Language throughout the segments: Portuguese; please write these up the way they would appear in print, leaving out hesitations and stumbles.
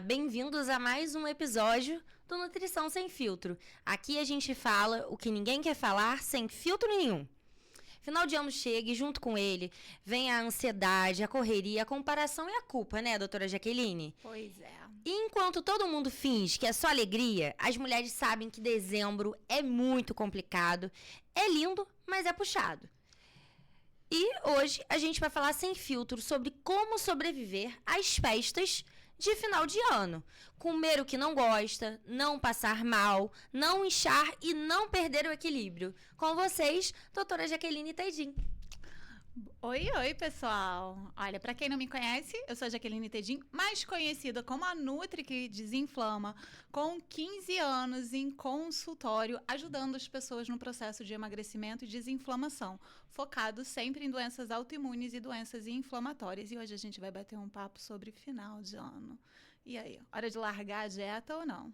bem-vindos a mais um episódio do Nutrição Sem Filtro. Aqui a gente fala o que ninguém quer falar sem filtro nenhum. Final de ano chega e junto com ele vem a ansiedade, a correria, a comparação e a culpa, né, doutora Jaqueline? Pois é. E enquanto todo mundo finge que é só alegria, as mulheres sabem que dezembro é muito complicado, é lindo, mas é puxado. E hoje a gente vai falar sem filtro sobre como sobreviver às festas de final de ano. Comer o que não gosta, não passar mal, não inchar e não perder o equilíbrio. Com vocês, doutora Jaqueline Tedin. Oi, pessoal. Olha, pra quem não me conhece, eu sou a Jaqueline Tedin, mais conhecida como a Nutri que Desinflama, com 15 anos em consultório, ajudando as pessoas no processo de emagrecimento e desinflamação, focado sempre em doenças autoimunes e doenças inflamatórias. E hoje a gente vai bater um papo sobre final de ano. E aí, hora de largar a dieta ou não?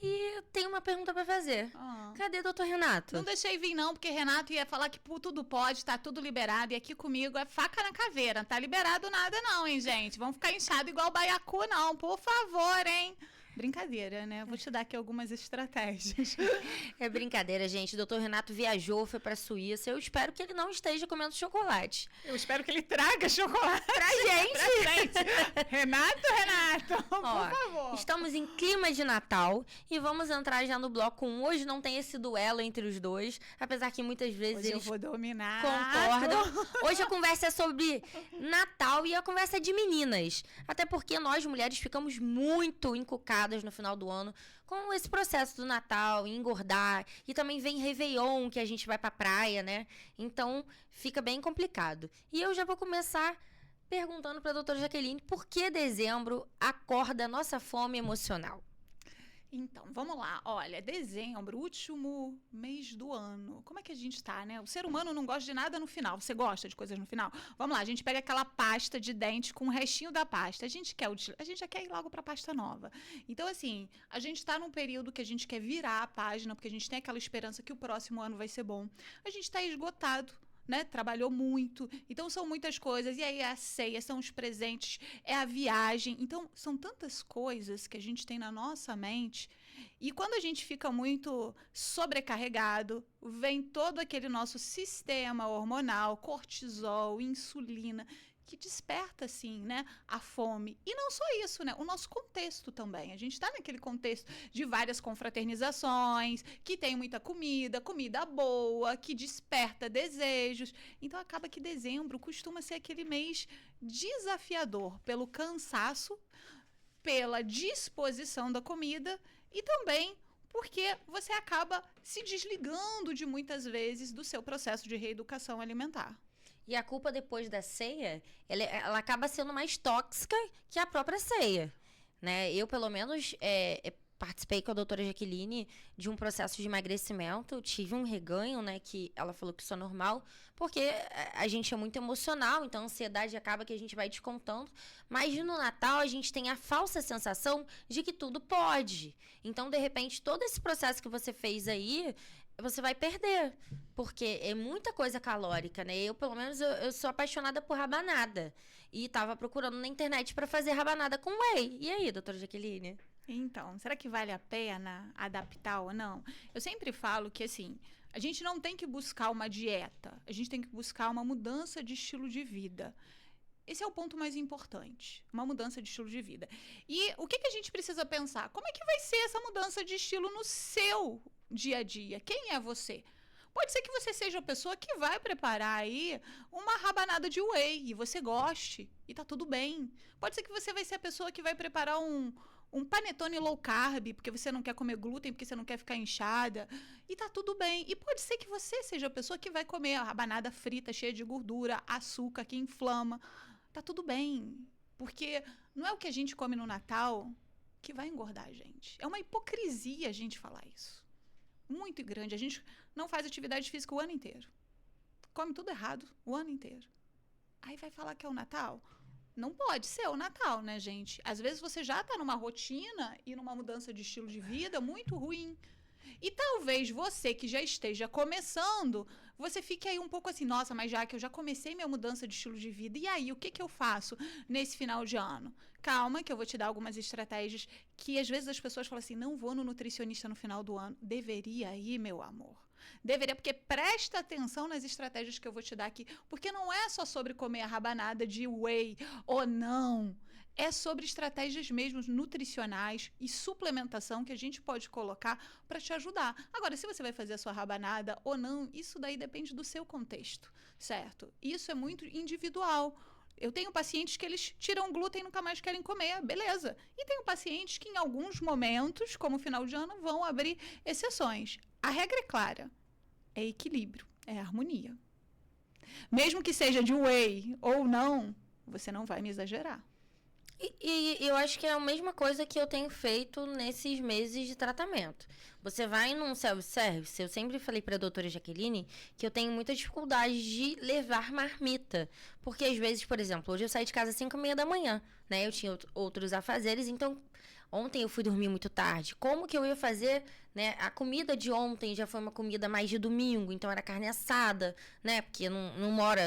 E tem uma pergunta pra fazer. Cadê doutor Renato? Não deixei vir não, porque Renato ia falar que tudo pode, tá tudo liberado. E aqui comigo é faca na caveira. Não tá liberado nada não, hein, gente? Vamos ficar inchado igual o baiacu não, por favor, hein? Brincadeira, né? Vou te dar aqui algumas estratégias. É brincadeira, gente. O doutor Renato viajou, foi pra Suíça. Eu espero que ele não esteja comendo chocolate. Eu espero que ele traga chocolate pra gente. Pra gente. Renato, por favor. Estamos em clima de Natal e vamos entrar já no bloco 1. Hoje não tem esse duelo entre os dois, apesar que muitas vezes hoje eles eu vou dominar. Concordam. Hoje a conversa é sobre Natal e a conversa é de meninas. Até porque nós, mulheres, ficamos muito encucadas no final do ano com esse processo do Natal, engordar, e também vem Réveillon, que a gente vai pra praia, né? Então, fica bem complicado. E eu já vou começar perguntando pra doutora Jaqueline por que dezembro acorda a nossa fome emocional? Então, vamos lá. Olha, dezembro, último mês do ano. Como é que a gente tá, né? O ser humano não gosta de nada no final. Você gosta de coisas no final? Vamos lá, a gente pega aquela pasta de dente com o restinho da pasta. A gente já quer ir logo pra pasta nova. Então, assim, a gente tá num período que a gente quer virar a página, porque a gente tem aquela esperança que o próximo ano vai ser bom. A gente tá esgotado, né? Trabalhou muito, então são muitas coisas, e aí é a ceia, são os presentes, é a viagem, então são tantas coisas que a gente tem na nossa mente, e quando a gente fica muito sobrecarregado, vem todo aquele nosso sistema hormonal, cortisol, insulina, que desperta, assim, né, a fome. E não só isso, né, o nosso contexto também. A gente está naquele contexto de várias confraternizações, que tem muita comida boa, que desperta desejos. Então, acaba que dezembro costuma ser aquele mês desafiador pelo cansaço, pela disposição da comida e também porque você acaba se desligando de muitas vezes do seu processo de reeducação alimentar. E a culpa depois da ceia, ela acaba sendo mais tóxica que a própria ceia, né? Eu, pelo menos, participei com a doutora Jaqueline de um processo de emagrecimento, tive um reganho, né, que ela falou que isso é normal, porque a gente é muito emocional, então a ansiedade acaba que a gente vai descontando, mas no Natal a gente tem a falsa sensação de que tudo pode. Então, de repente, todo esse processo que você fez aí, você vai perder, porque é muita coisa calórica, né? Eu, pelo menos, eu sou apaixonada por rabanada e tava procurando na internet para fazer rabanada com whey. E aí, doutora Jaqueline? Então, será que vale a pena adaptar ou não? Eu sempre falo que, assim, a gente não tem que buscar uma dieta, a gente tem que buscar uma mudança de estilo de vida. Esse é o ponto mais importante, uma mudança de estilo de vida. E o que a gente precisa pensar? Como é que vai ser essa mudança de estilo no seu dia a dia? Quem é você? Pode ser que você seja a pessoa que vai preparar aí uma rabanada de whey e você goste e tá tudo bem. Pode ser que você vai ser a pessoa que vai preparar um panetone low carb, porque você não quer comer glúten, porque você não quer ficar inchada, e tá tudo bem. E pode ser que você seja a pessoa que vai comer a rabanada frita, cheia de gordura, açúcar, que inflama. Tá tudo bem, porque não é o que a gente come no Natal que vai engordar a gente. É uma hipocrisia a gente falar isso. Muito grande. A gente não faz atividade física o ano inteiro. Come tudo errado o ano inteiro. Aí vai falar que é o Natal? Não pode ser o Natal, né, gente? Às vezes você já tá numa rotina e numa mudança de estilo de vida muito ruim. E talvez você que já esteja começando, você fique aí um pouco assim, nossa, mas já que eu já comecei minha mudança de estilo de vida, e aí, o que que eu faço nesse final de ano? Calma, que eu vou te dar algumas estratégias que às vezes as pessoas falam assim, não vou no nutricionista no final do ano. Deveria ir, meu amor. Deveria, porque presta atenção nas estratégias que eu vou te dar aqui, porque não é só sobre comer a rabanada de whey ou não. É sobre estratégias mesmo nutricionais e suplementação que a gente pode colocar para te ajudar. Agora, se você vai fazer a sua rabanada ou não, isso daí depende do seu contexto, certo? Isso é muito individual. Eu tenho pacientes que eles tiram glúten e nunca mais querem comer, beleza. E tenho pacientes que em alguns momentos, como final de ano, vão abrir exceções. A regra é clara, é equilíbrio, é harmonia. Mesmo que seja de whey ou não, você não vai me exagerar. E eu acho que é a mesma coisa que eu tenho feito nesses meses de tratamento. Você vai num self-service, eu sempre falei para a doutora Jaqueline que eu tenho muita dificuldade de levar marmita. Porque às vezes, por exemplo, hoje eu saí de casa às 5h30 da manhã, né? Eu tinha outros afazeres, então ontem eu fui dormir muito tarde. Como que eu ia fazer, né? A comida de ontem já foi uma comida mais de domingo, então era carne assada, né? Porque eu não moro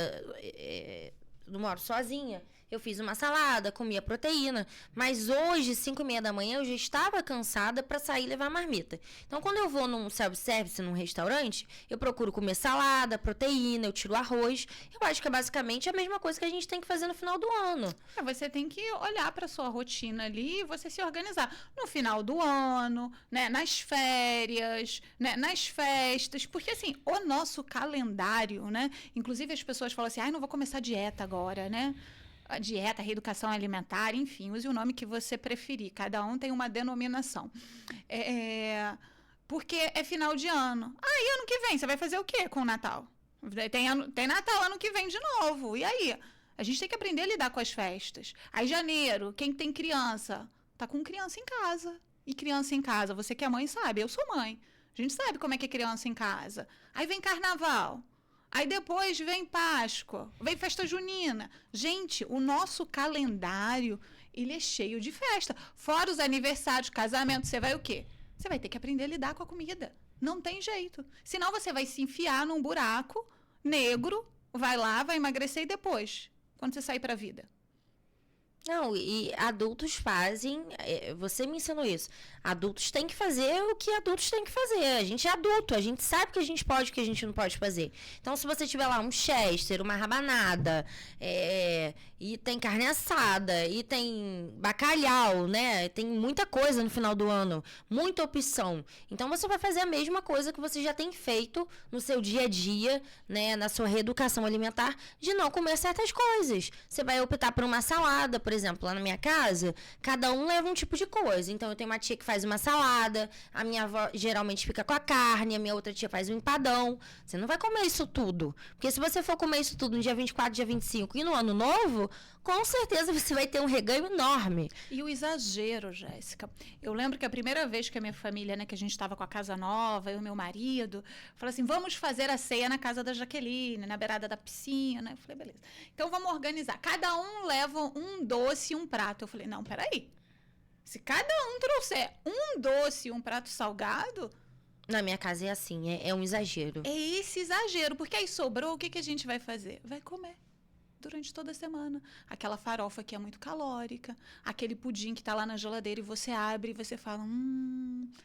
sozinha. Eu fiz uma salada, comi a proteína. Mas hoje, 5h30 da manhã, eu já estava cansada para sair e levar marmita. Então, quando eu vou num self-service, num restaurante, eu procuro comer salada, proteína, eu tiro arroz. Eu acho que é basicamente a mesma coisa que a gente tem que fazer no final do ano. Você tem que olhar para sua rotina ali e você se organizar. No final do ano, né, nas férias, né, nas festas. Porque, assim, o nosso calendário, né? Inclusive, as pessoas falam assim, não vou começar dieta agora, né? A dieta, a reeducação alimentar, enfim, use o nome que você preferir. Cada um tem uma denominação. Porque é final de ano. E ano que vem, você vai fazer o quê com o Natal? Tem Natal ano que vem de novo. E aí? A gente tem que aprender a lidar com as festas. Aí, janeiro, quem tem criança? Tá com criança em casa. E criança em casa, você que é mãe sabe, eu sou mãe. A gente sabe como é que é criança em casa. Aí vem carnaval. Aí depois vem Páscoa, vem festa junina. Gente, o nosso calendário, ele é cheio de festa. Fora os aniversários, casamento, você vai o quê? Você vai ter que aprender a lidar com a comida. Não tem jeito. Senão você vai se enfiar num buraco negro, vai lá, vai emagrecer e depois, quando você sair pra vida. Não, e adultos fazem, você me ensinou isso, adultos têm que fazer o que adultos têm que fazer, a gente é adulto, a gente sabe o que a gente pode e o que a gente não pode fazer. Então, se você tiver lá um chester, uma rabanada, e tem carne assada, e tem bacalhau, né, tem muita coisa no final do ano, muita opção. Então, você vai fazer a mesma coisa que você já tem feito no seu dia a dia, né, na sua reeducação alimentar, de não comer certas coisas. Você vai optar por uma salada, por exemplo, lá na minha casa, cada um leva um tipo de coisa. Então, eu tenho uma tia que faz uma salada, a minha avó geralmente fica com a carne, a minha outra tia faz um empadão. Você não vai comer isso tudo. Porque se você for comer isso tudo no dia 24, dia 25 e no ano novo, com certeza você vai ter um reganho enorme. E o exagero, Jéssica. Eu lembro que a primeira vez que a minha família, né, que a gente estava com a casa nova, eu e meu marido, falou assim, vamos fazer a ceia na casa da Jaqueline, na beirada da piscina. Eu falei, beleza. Então, vamos organizar. Cada um leva um doce e um prato. Eu falei, não, peraí. Se cada um trouxer um doce e um prato salgado... Na minha casa é assim, é um exagero. É esse exagero, porque aí sobrou, o que a gente vai fazer? Vai comer durante toda a semana. Aquela farofa que é muito calórica, aquele pudim que tá lá na geladeira e você abre e você fala,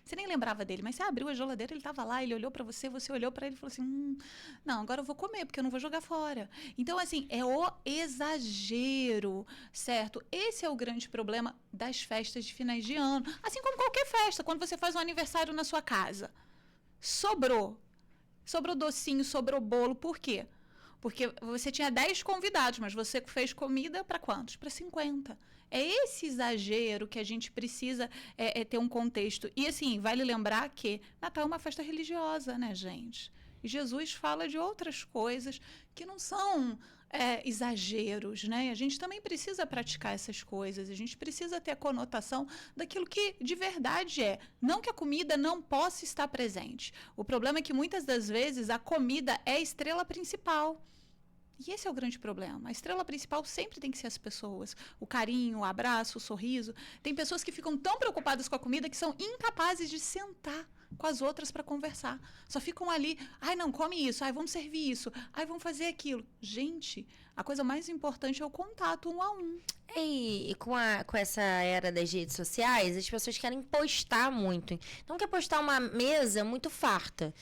você nem lembrava dele, mas você abriu a geladeira, ele tava lá, ele olhou pra você olhou pra ele e falou assim, não, agora eu vou comer, porque eu não vou jogar fora. Então, assim, é o exagero, certo? Esse é o grande problema das festas de finais de ano. Assim como qualquer festa, quando você faz um aniversário na sua casa. Sobrou docinho, sobrou bolo, por quê? Porque você tinha 10 convidados, mas você fez comida para quantos? Para 50. É esse exagero que a gente precisa ter um contexto. E, assim, vale lembrar que Natal é uma festa religiosa, né, gente? E Jesus fala de outras coisas que não são exageros, né? A gente também precisa praticar essas coisas. A gente precisa ter a conotação daquilo que de verdade é. Não que a comida não possa estar presente. O problema é que muitas das vezes a comida é a estrela principal. E esse é o grande problema. A estrela principal sempre tem que ser as pessoas. O carinho, o abraço, o sorriso. Tem pessoas que ficam tão preocupadas com a comida que são incapazes de sentar com as outras para conversar. Só ficam ali, ai, não, come isso, ai, vamos servir isso, ai, vamos fazer aquilo. Gente, a coisa mais importante é o contato 1 a 1. E com essa era das redes sociais, as pessoas querem postar muito. Então, quer postar uma mesa muito farta.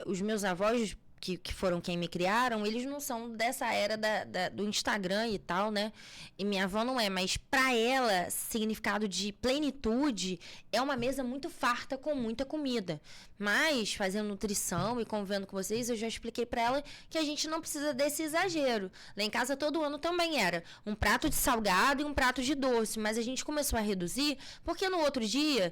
Os meus avós, que foram quem me criaram, eles não são dessa era do Instagram e tal, né? E minha avó não é, mas pra ela, significado de plenitude é uma mesa muito farta com muita comida. Mas, fazendo nutrição e convivendo com vocês, eu já expliquei pra ela que a gente não precisa desse exagero. Lá em casa, todo ano também era um prato de salgado e um prato de doce, mas a gente começou a reduzir, porque no outro dia...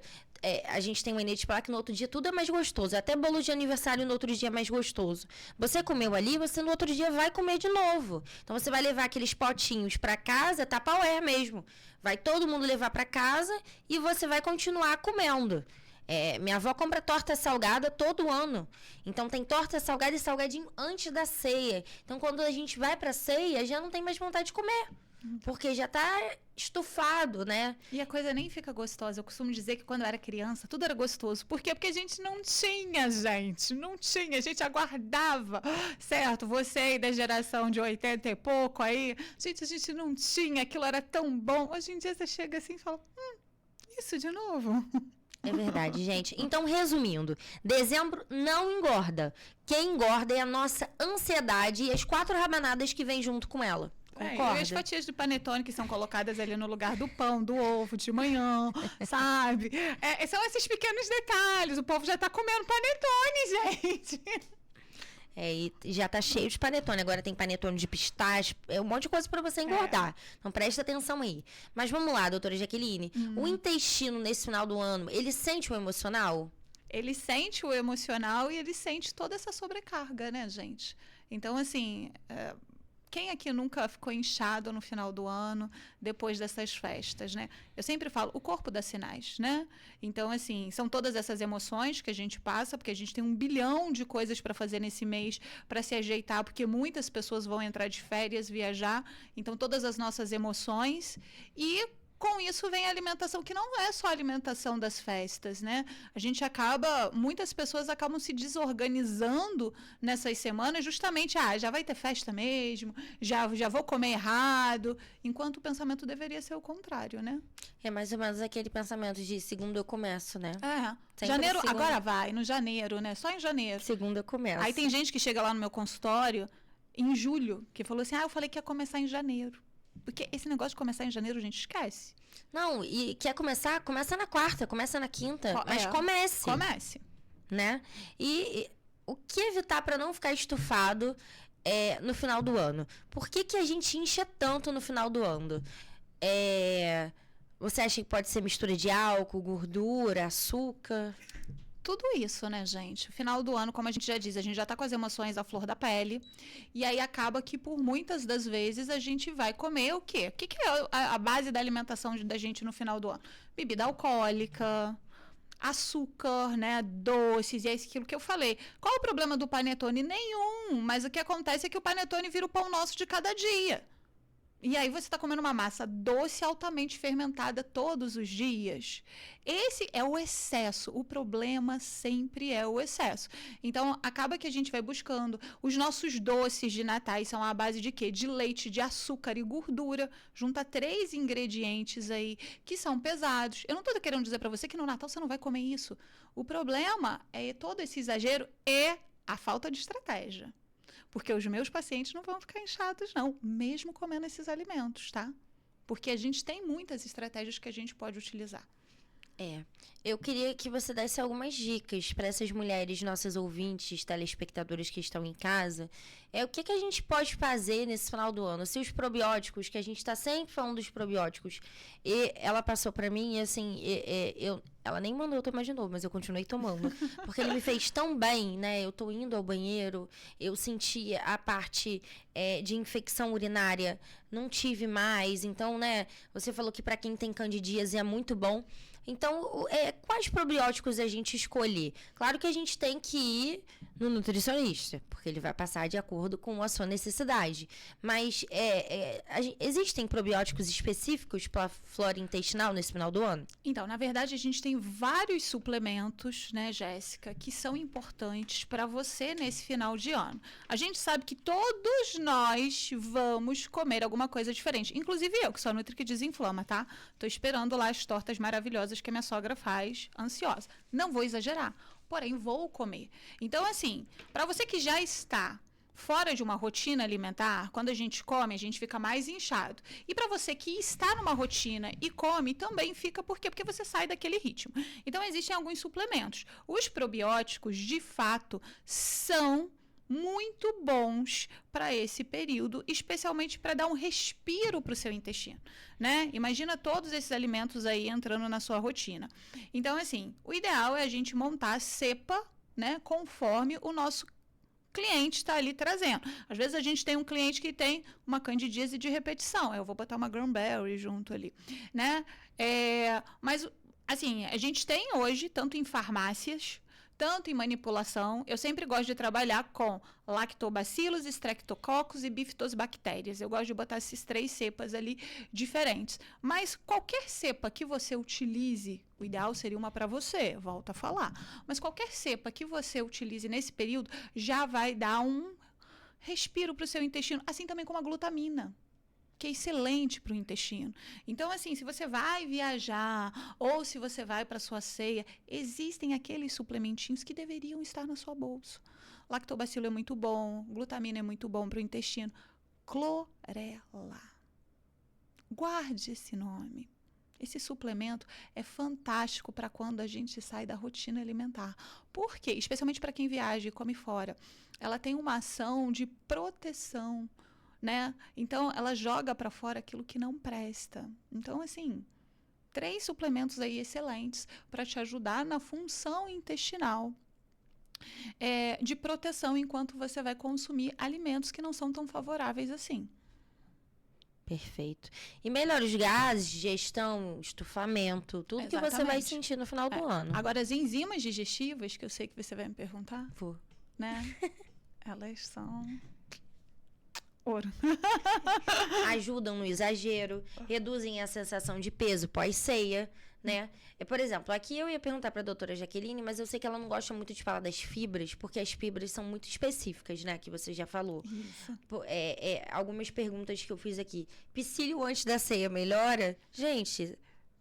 a gente tem uma mania de falar que no outro dia tudo é mais gostoso. Até bolo de aniversário no outro dia é mais gostoso. Você comeu ali, você no outro dia vai comer de novo. Então você vai levar aqueles potinhos para casa, Tupperware mesmo. Vai todo mundo levar para casa e você vai continuar comendo. Minha avó compra torta salgada todo ano. Então tem torta salgada e salgadinho antes da ceia. Então quando a gente vai pra ceia, já não tem mais vontade de comer. Porque já tá estufado, né? E a coisa nem fica gostosa. Eu costumo dizer que quando eu era criança, tudo era gostoso. Por quê? Porque a gente não tinha, gente. Não tinha. A gente aguardava. Certo? Você aí da geração de 80 e pouco aí. Gente, a gente não tinha. Aquilo era tão bom. Hoje em dia você chega assim e fala, isso de novo? É verdade, gente. Então, resumindo, dezembro não engorda. Quem engorda é a nossa ansiedade e as 4 rabanadas que vêm junto com ela. Concorda? E as fatias de panetone que são colocadas ali no lugar do pão, do ovo de manhã, sabe? São esses pequenos detalhes. O povo já tá comendo panetone, gente. E já tá cheio de panetone. Agora tem panetone de pistache. Um monte de coisa pra você engordar. Então presta atenção aí. Mas vamos lá, doutora Jaqueline. O intestino, nesse final do ano, ele sente o emocional? Ele sente o emocional e ele sente toda essa sobrecarga, né, gente? Então, assim... Quem aqui nunca ficou inchado no final do ano, depois dessas festas, né? Eu sempre falo, o corpo dá sinais, né? Então, assim, são todas essas emoções que a gente passa, porque a gente tem 1 bilhão de coisas para fazer nesse mês, para se ajeitar, porque muitas pessoas vão entrar de férias, viajar. Então, todas as nossas emoções e... Com isso vem a alimentação, que não é só a alimentação das festas, né? Muitas pessoas acabam se desorganizando nessas semanas, justamente, já vai ter festa mesmo, já vou comer errado, enquanto o pensamento deveria ser o contrário, né? É mais ou menos aquele pensamento de segunda eu começo, né? Janeiro, agora vai, no janeiro, né? Só em janeiro. Segunda eu começo. Aí tem gente que chega lá no meu consultório em julho, que falou assim, eu falei que ia começar em janeiro. Porque esse negócio de começar em janeiro, a gente esquece. Não, e quer começar? Começa na quarta, começa na quinta. Mas comece. Comece. Né? E o que evitar para não ficar estufado no final do ano? Por que a gente incha tanto no final do ano? Você acha que pode ser mistura de álcool, gordura, açúcar? Tudo isso, né, gente? Final do ano, como a gente já diz, a gente já tá com as emoções à flor da pele. E aí acaba que, por muitas das vezes, a gente vai comer o quê? O que é a base da alimentação da gente no final do ano? Bebida alcoólica, açúcar, né? Doces, e é aquilo que eu falei. Qual o problema do panetone? Nenhum. Mas o que acontece é que o panetone vira o pão nosso de cada dia. E aí você está comendo uma massa doce altamente fermentada todos os dias. Esse é o excesso. O problema sempre é o excesso. Então, acaba que a gente vai buscando. Os nossos doces de natais são à base de quê? De leite, de açúcar e gordura. Junta 3 ingredientes aí que são pesados. Eu não estou querendo dizer para você que no Natal você não vai comer isso. O problema é todo esse exagero e a falta de estratégia. Porque os meus pacientes não vão ficar inchados, não, mesmo comendo esses alimentos, tá? Porque a gente tem muitas estratégias que a gente pode utilizar. Eu queria que você desse algumas dicas para essas mulheres, nossas ouvintes, telespectadoras que estão em casa. O que a gente pode fazer nesse final do ano? Se os probióticos, que a gente está sempre falando dos probióticos, e ela passou para mim e assim, ela nem mandou eu tomar de novo, mas eu continuei tomando. Porque ele me fez tão bem, né? Eu tô indo ao banheiro, eu senti a parte de infecção urinária, não tive mais. Então, né, você falou que para quem tem candidíase é muito bom. Então, quais probióticos a gente escolher? Claro que a gente tem que ir no nutricionista, porque ele vai passar de acordo com a sua necessidade. Mas existem probióticos específicos para a flora intestinal nesse final do ano? Então, na verdade, a gente tem vários suplementos, né, Jéssica, que são importantes para você nesse final de ano. A gente sabe que todos nós vamos comer alguma coisa diferente. Inclusive eu, que sou a Nutri que desinflama, tá? Tô esperando lá as tortas maravilhosas que a minha sogra faz, ansiosa. Não vou exagerar, porém vou comer. Então, assim, para você que já está fora de uma rotina alimentar, quando a gente come, a gente fica mais inchado. E para você que está numa rotina e come, também fica, por quê? Porque você sai daquele ritmo. Então, existem alguns suplementos. Os probióticos, de fato, são muito bons para esse período, especialmente para dar um respiro para o seu intestino, né? Imagina todos esses alimentos aí entrando na sua rotina. Então, assim, o ideal é a gente montar a cepa, né, conforme o nosso cliente está ali trazendo. Às vezes a gente tem um cliente que tem uma candidíase de repetição, eu vou botar uma cranberry junto ali, né? Mas, assim, a gente tem hoje, tanto em farmácias, tanto em manipulação, eu sempre gosto de trabalhar com lactobacilos, streptococcus e bifidobactérias. Eu gosto de botar esses 3 cepas ali diferentes. Mas qualquer cepa que você utilize, o ideal seria uma para você, volto a falar. Mas qualquer cepa que você utilize nesse período já vai dar um respiro para o seu intestino, assim também como a glutamina, que é excelente para o intestino. Então, assim, se você vai viajar ou se você vai para sua ceia, existem aqueles suplementinhos que deveriam estar na sua bolsa. Lactobacilo é muito bom, glutamina é muito bom para o intestino. Clorela. Guarde esse nome. Esse suplemento é fantástico para quando a gente sai da rotina alimentar. Por quê? Especialmente para quem viaja e come fora. Ela tem uma ação de proteção, né? Então, ela joga para fora aquilo que não presta. Então, assim, 3 suplementos aí excelentes para te ajudar na função intestinal de proteção enquanto você vai consumir alimentos que não são tão favoráveis assim. Perfeito. E melhora os gases, digestão, estufamento, tudo que você vai sentir no final do ano. Agora, as enzimas digestivas, que eu sei que você vai me perguntar, Vou. Né? Elas são ouro. Ajudam no exagero, reduzem a sensação de peso pós-ceia, né? Por exemplo, aqui eu ia perguntar para a doutora Jaqueline, mas eu sei que ela não gosta muito de falar das fibras, porque as fibras são muito específicas, né? Que você já falou. Isso. Algumas perguntas que eu fiz aqui. Psyllium antes da ceia melhora? Gente...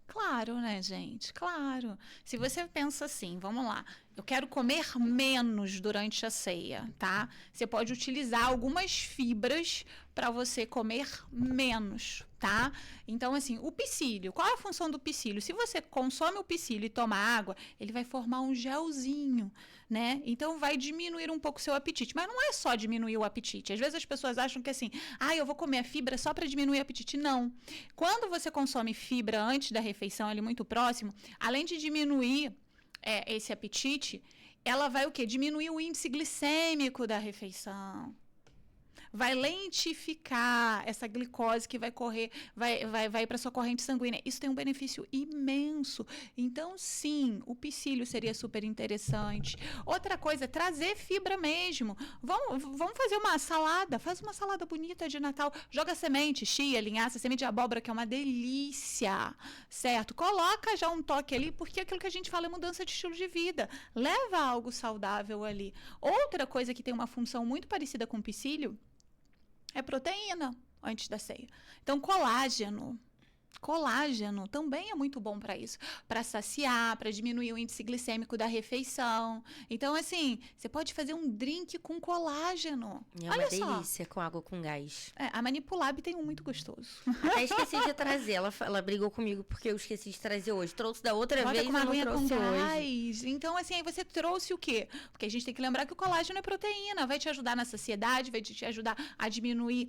Claro, né, gente? Claro. Se você pensa assim, vamos lá, eu quero comer menos durante a ceia, tá? Você pode utilizar algumas fibras para você comer menos, tá? Então, assim, o psyllium, qual é a função do psyllium? Se você consome o psyllium e toma água, ele vai formar um gelzinho, né? Então, vai diminuir um pouco o seu apetite. Mas não é só diminuir o apetite. Às vezes as pessoas acham que assim, eu vou comer a fibra só para diminuir o apetite. Não. Quando você consome fibra antes da refeição, ali muito próximo, além de diminuir esse apetite, ela vai o quê? Diminuir o índice glicêmico da refeição. Vai lentificar essa glicose que vai correr, vai para sua corrente sanguínea. Isso tem um benefício imenso. Então, sim, o psyllium seria super interessante. Outra coisa, trazer fibra mesmo. Vamos fazer uma salada. Faz uma salada bonita de Natal. Joga semente, chia, linhaça, semente de abóbora, que é uma delícia, certo? Coloca já um toque ali, porque aquilo que a gente fala é mudança de estilo de vida. Leva algo saudável ali. Outra coisa que tem uma função muito parecida com o psyllium é proteína antes da ceia. Então, colágeno. Colágeno também é muito bom para isso. Para saciar, para diminuir o índice glicêmico da refeição. Então, assim, você pode fazer um drink com colágeno. É Olha uma delícia só. com água com gás. A Manipulab tem um muito gostoso. Até esqueci de trazer. Ela brigou comigo porque eu esqueci de trazer hoje. Trouxe da outra Bota vez com uma e não aguinha com trouxe hoje. gás. Então, assim, aí você trouxe o quê? Porque a gente tem que lembrar que o colágeno é proteína. Vai te ajudar na saciedade, vai te ajudar a diminuir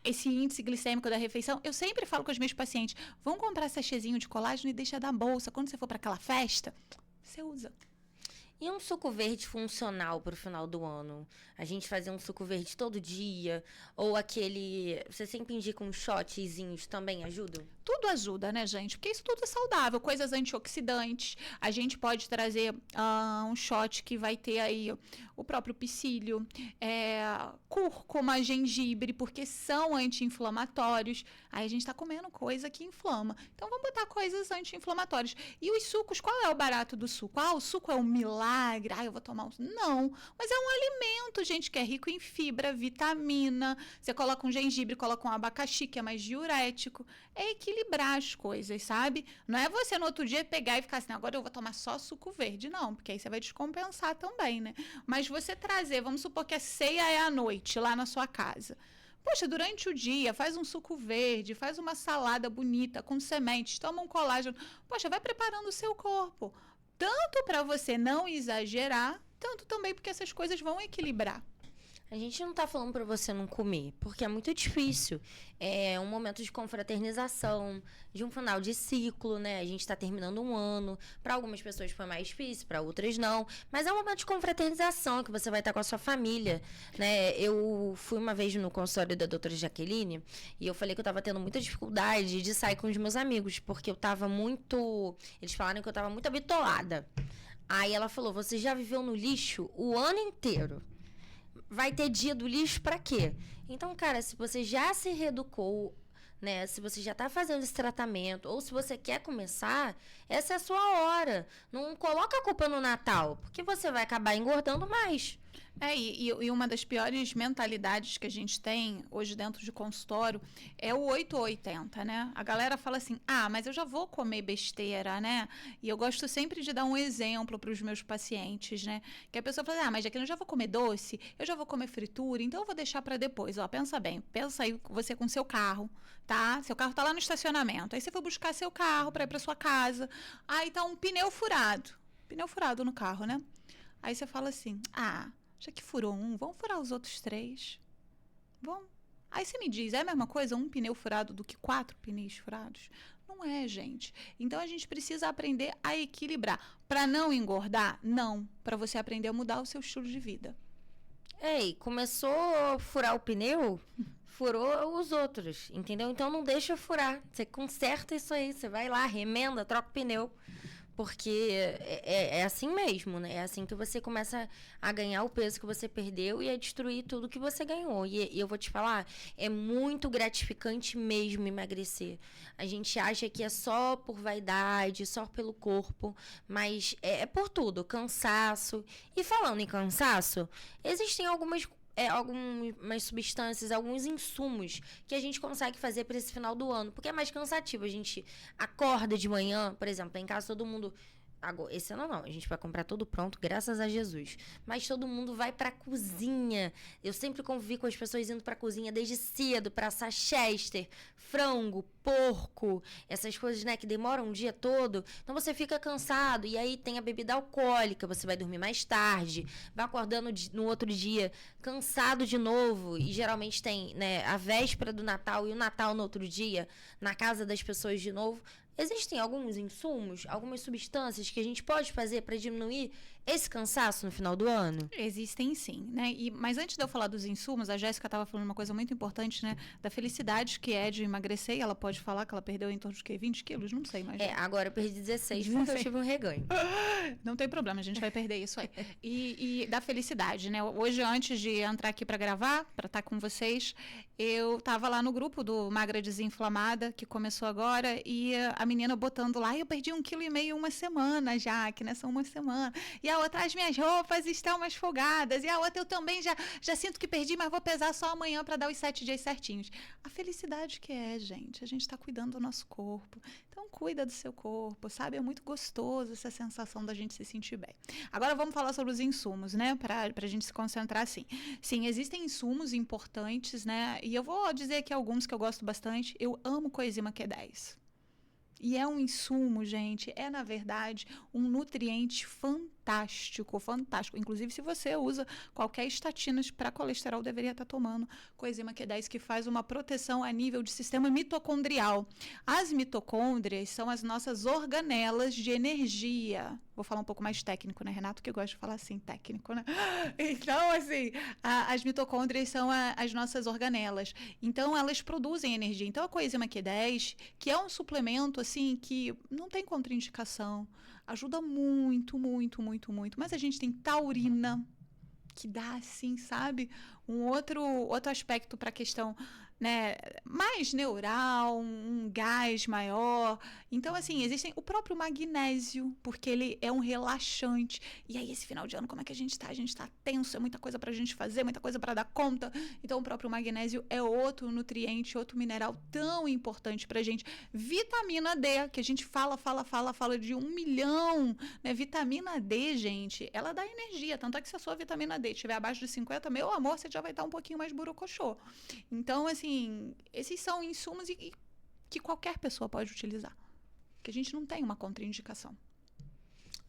esse índice glicêmico da refeição. Eu sempre falo com os meus pacientes, vamos comprar sachêzinho de colágeno e deixa na bolsa. Quando você for para aquela festa, você usa. E um suco verde funcional pro final do ano? A gente fazer um suco verde todo dia? Ou aquele... Você sempre indica uns shotzinhos também ajudam? Tudo ajuda, né, gente? Porque isso tudo é saudável, coisas antioxidantes. A gente pode trazer um shot que vai ter aí o próprio psyllium, cúrcuma, gengibre, porque são anti-inflamatórios. Aí a gente tá comendo coisa que inflama. Então vamos botar coisas anti-inflamatórias. E os sucos, qual é o barato do suco? O suco é um milagre. Eu vou tomar um... Não, mas é um alimento, gente, que é rico em fibra, vitamina. Você coloca um gengibre, coloca um abacaxi, que é mais diurético. É equilibrar as coisas, sabe? Não é você no outro dia pegar e ficar assim, agora eu vou tomar só suco verde. Não, porque aí você vai descompensar também, né? Mas você trazer, vamos supor que a ceia é à noite, lá na sua casa. Poxa, durante o dia, faz um suco verde, faz uma salada bonita com sementes, toma um colágeno. Poxa, vai preparando o seu corpo. Tanto para você não exagerar, tanto também porque essas coisas vão equilibrar. A gente não tá falando pra você não comer, porque é muito difícil. É um momento de confraternização, de um final de ciclo, né? A gente tá terminando um ano. Pra algumas pessoas foi mais difícil, pra outras não. Mas é um momento de confraternização que você vai estar com a sua família, né? Eu fui uma vez no consultório da doutora Jaqueline e eu falei que eu tava tendo muita dificuldade de sair com os meus amigos, porque eu tava muito... Eles falaram que eu tava muito habitolada. Aí ela falou, você já viveu no lixo o ano inteiro. Vai ter dia do lixo pra quê? Então, cara, se você já se reeducou, né? Se você já tá fazendo esse tratamento, ou se você quer começar, essa é a sua hora. Não coloca a culpa no Natal, porque você vai acabar engordando mais. E uma das piores mentalidades que a gente tem hoje dentro de consultório é o 8 ou 80, né? A galera fala assim, mas eu já vou comer besteira, né? E eu gosto sempre de dar um exemplo para os meus pacientes, né? Que a pessoa fala, mas Jaqueline, eu já vou comer doce, eu já vou comer fritura, então eu vou deixar para depois. Ó, pensa bem, pensa aí você com seu carro, tá? Seu carro tá lá no estacionamento, aí você foi buscar seu carro para ir para sua casa, aí tá um pneu furado no carro, né? Aí você fala assim, já que furou um, vamos furar os outros 3. Vamos. Aí você me diz, é a mesma coisa um pneu furado do que 4 pneus furados? Não é, gente. Então a gente precisa aprender a equilibrar. Para não engordar? Não. Para você aprender a mudar o seu estilo de vida. Começou a furar o pneu, furou os outros, entendeu? Então não deixa furar. Você conserta isso aí, você vai lá, remenda, troca o pneu. Porque é assim mesmo, né? É assim que você começa a ganhar o peso que você perdeu e a destruir tudo que você ganhou. E eu vou te falar, é muito gratificante mesmo emagrecer. A gente acha que é só por vaidade, só pelo corpo, mas é por tudo, cansaço. E falando em cansaço, existem algumas substâncias, alguns insumos que a gente consegue fazer para esse final do ano, porque é mais cansativo. A gente acorda de manhã, por exemplo, em casa todo mundo... Agora, esse ano não, a gente vai comprar tudo pronto, graças a Jesus. Mas todo mundo vai pra cozinha. Eu sempre convivi com as pessoas indo pra cozinha desde cedo, pra assar chester, frango, porco, essas coisas, né, que demoram um dia todo. Então você fica cansado, e aí tem a bebida alcoólica, você vai dormir mais tarde, vai acordando no outro dia cansado de novo, e geralmente tem, né, a véspera do Natal e o Natal no outro dia, na casa das pessoas de novo. Existem alguns insumos, algumas substâncias que a gente pode fazer para diminuir esse cansaço no final do ano? Existem sim, né? Mas antes de eu falar dos insumos, a Jéssica estava falando uma coisa muito importante, né? Da felicidade que é de emagrecer, e ela pode falar que ela perdeu em torno de 20 quilos? Não sei, mas... Agora eu perdi 16 porque eu tive um reganho. Não tem problema, a gente vai perder isso aí. E da felicidade, né? Hoje, antes de entrar aqui para gravar, para estar com vocês, eu tava lá no grupo do Magra Desinflamada, que começou agora, e a menina botando lá, eu perdi 1,5 kg uma semana já, que nessa uma semana. E a outra, as minhas roupas estão mais folgadas. E a outra, eu também já sinto que perdi, mas vou pesar só amanhã para dar os 7 dias certinhos. A felicidade que é, gente. A gente tá cuidando do nosso corpo. Então, cuida do seu corpo, sabe? É muito gostoso essa sensação da gente se sentir bem. Agora, vamos falar sobre os insumos, né? Pra gente se concentrar assim. Sim, existem insumos importantes, né? E eu vou dizer aqui alguns que eu gosto bastante. Eu amo coenzima Q10. E é um insumo, gente, na verdade, um nutriente fantástico fantástico, fantástico. Inclusive, se você usa qualquer estatina para colesterol, deveria estar tomando coenzima Q10, que faz uma proteção a nível de sistema mitocondrial. As mitocôndrias são as nossas organelas de energia. Vou falar um pouco mais técnico, né, Renato? Que eu gosto de falar assim, técnico, né? Então, assim, as mitocôndrias são as nossas organelas. Então, elas produzem energia. Então, a coenzima Q10, que é um suplemento, assim, que não tem contraindicação, ajuda muito, muito, muito, muito. Mas a gente tem taurina, que dá, assim, sabe? Um outro aspecto para a questão, né, mais neural, um gás maior. Então, assim, existem o próprio magnésio, porque ele é um relaxante. E aí, esse final de ano, como é que a gente tá? A gente tá tenso, é muita coisa pra gente fazer, muita coisa pra dar conta. Então, o próprio magnésio é outro nutriente, outro mineral tão importante pra gente. Vitamina D, que a gente fala de 1 milhão, né? Vitamina D, gente, ela dá energia. Tanto é que se a sua vitamina D estiver abaixo de 50, meu amor, você já vai estar um pouquinho mais burocochô. Então, assim, esses são insumos que qualquer pessoa pode utilizar. Que a gente não tem uma contraindicação.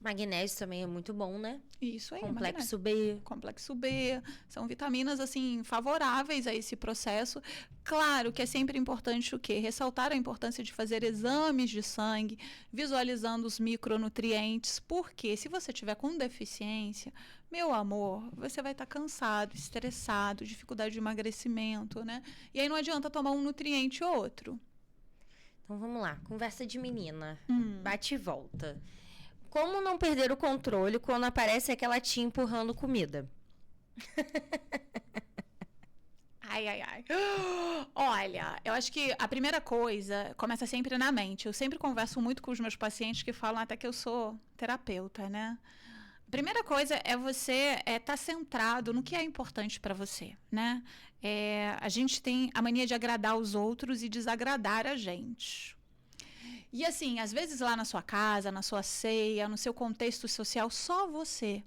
Magnésio também é muito bom, né? Isso aí, Complexo B. Complexo B. São vitaminas, assim, favoráveis a esse processo. Claro que é sempre importante o quê? Ressaltar a importância de fazer exames de sangue, visualizando os micronutrientes, porque se você tiver com deficiência, meu amor, você vai estar cansado, estressado, dificuldade de emagrecimento, né? E aí não adianta tomar um nutriente ou outro. Então vamos lá, conversa de menina. Bate e volta. Como não perder o controle quando aparece aquela tia empurrando comida? Ai. Olha, eu acho que a primeira coisa começa sempre na mente. Eu sempre converso muito com os meus pacientes que falam até que eu sou terapeuta, né? A primeira coisa é você estar centrado no que é importante para você, né? A gente tem a mania de agradar os outros e desagradar a gente. E assim, às vezes lá na sua casa, na sua ceia, no seu contexto social, só você